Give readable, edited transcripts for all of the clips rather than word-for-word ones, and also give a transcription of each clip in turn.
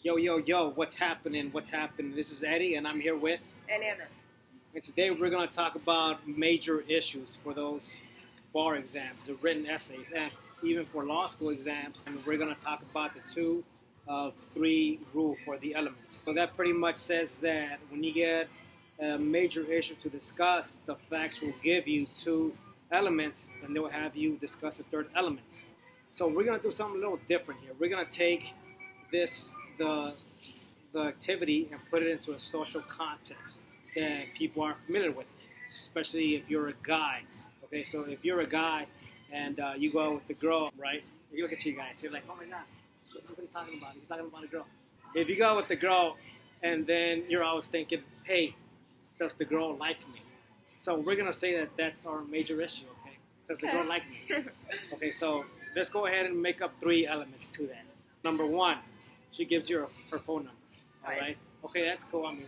Yo, yo, yo, what's happening? What's happening? This is Eddie, and I'm here with... And Anna. And today we're going to talk about major issues for those bar exams, the written essays, and even for law school exams. And we're going to talk about the 2 of 3 rule for the elements. So that pretty much says that when you get a major issue to discuss, the facts will give you 2 elements, and they will have you discuss the 3rd element. So we're going to do something a little different here. We're going to take the activity and put it into a social context that people are familiar with, especially if you're a guy. Okay, so if you're a guy and you go out with the girl, right? You look at you guys, you're like, oh my God, what are you talking about? He's talking about a girl. If you go out with the girl and then you're always thinking, hey, does the girl like me? So we're going to say that that's our major issue, okay? Does the girl like me? Okay, so let's go ahead and make up 3 elements to that. Number 1, she gives you her phone number, all right? Okay, that's cool. I mean,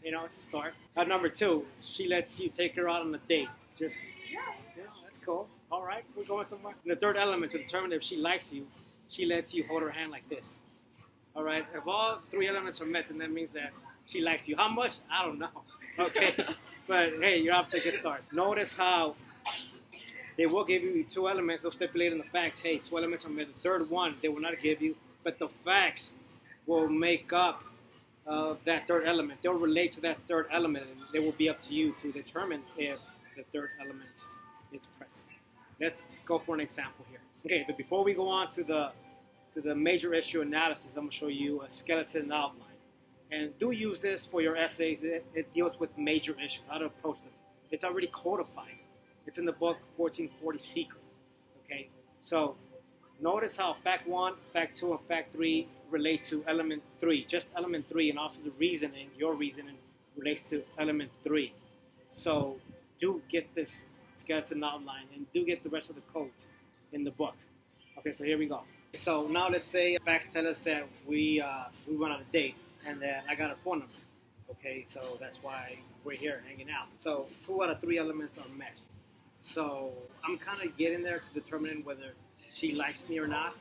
you know, it's a start. Number 2, she lets you take her out on a date. Just, yeah, that's cool. All right, we're going somewhere. And the 3rd element, to determine if she likes you, she lets you hold her hand like this. All right, if all 3 elements are met, then that means that she likes you. How much? I don't know. Okay, but hey, you're off to a good start. Notice how they will give you 2 elements. They'll stipulate in the facts, hey, 2 elements are met. The 3rd one, they will not give you, but the facts will make up that 3rd element. They'll relate to that 3rd element, and it will be up to you to determine if the 3rd element is present. Let's go for an example here. Okay, but before we go on to the major issue analysis, I'm going to show you a skeleton outline. And do use this for your essays. It deals with major issues, how to approach them. It's already codified. It's in the book 1440 Secret. Okay, so notice how fact 1, fact 2, and fact 3 relate to element 3. Just element 3, and also the reasoning, your reasoning, relates to element 3. So do get this skeleton outline, and do get the rest of the codes in the book. Okay, so here we go. So now let's say facts tell us that we went on a date, and that I got her phone number. Okay, so that's why we're here hanging out. So 2 out of 3 elements are met. So I'm kind of getting there to determine whether she likes me or not,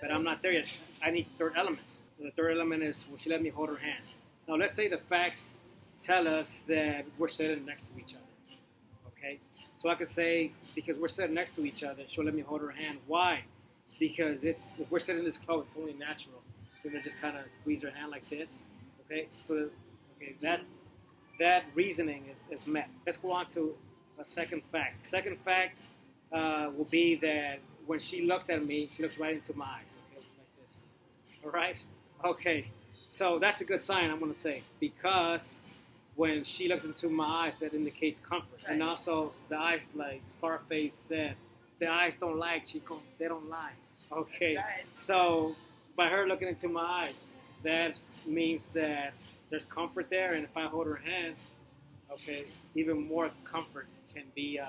but I'm not there yet. I need the 3rd element. The 3rd element is, will she let me hold her hand? Now let's say the facts tell us that we're sitting next to each other. Okay, so I could say, because we're sitting next to each other, she'll let me hold her hand. Why? Because if we're sitting this close, it's only natural. Then they just kind of squeeze her hand like this. Okay, so okay, that reasoning is met. Let's go on to a second fact. Second fact will be that when she looks at me, she looks right into my eyes. Okay, like this. All right. Okay, so that's a good sign, I'm going to say, because when she looks into my eyes, that indicates comfort. Right. And also the eyes, like Scarface said, the eyes don't lie, Chico. They don't lie. Okay, right. So by her looking into my eyes, that means that there's comfort there, and if I hold her hand, okay, even more comfort can be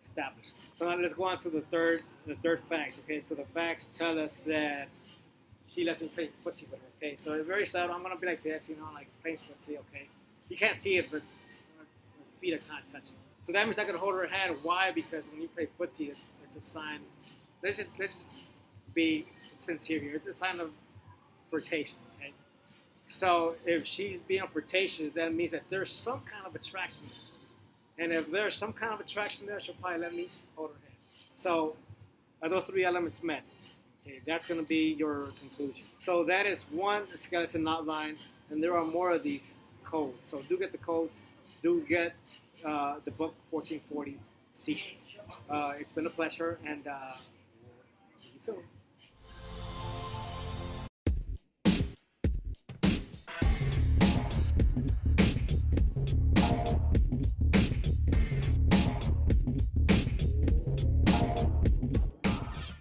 established. So now let's go on to the third fact. Okay, so the facts tell us that she lets me play footsie with her. Okay, so it's very subtle. I'm gonna be like this, you know, like playing footsie. Okay, you can't see it, but my feet are kind of touching. So that means I can hold her hand. Why? Because when you play footsie, it's a sign. Let's just be sincere here. It's a sign of flirtation, okay? So if she's being flirtatious, that means that there's some kind of attraction. And if there's some kind of attraction there, she'll probably let me hold her hand. So are those 3 elements met? Okay, that's going to be your conclusion. So that is one skeleton outline, and there are more of these codes. So do get the codes. Do get the book 1440 Secret. It's been a pleasure, and see you soon.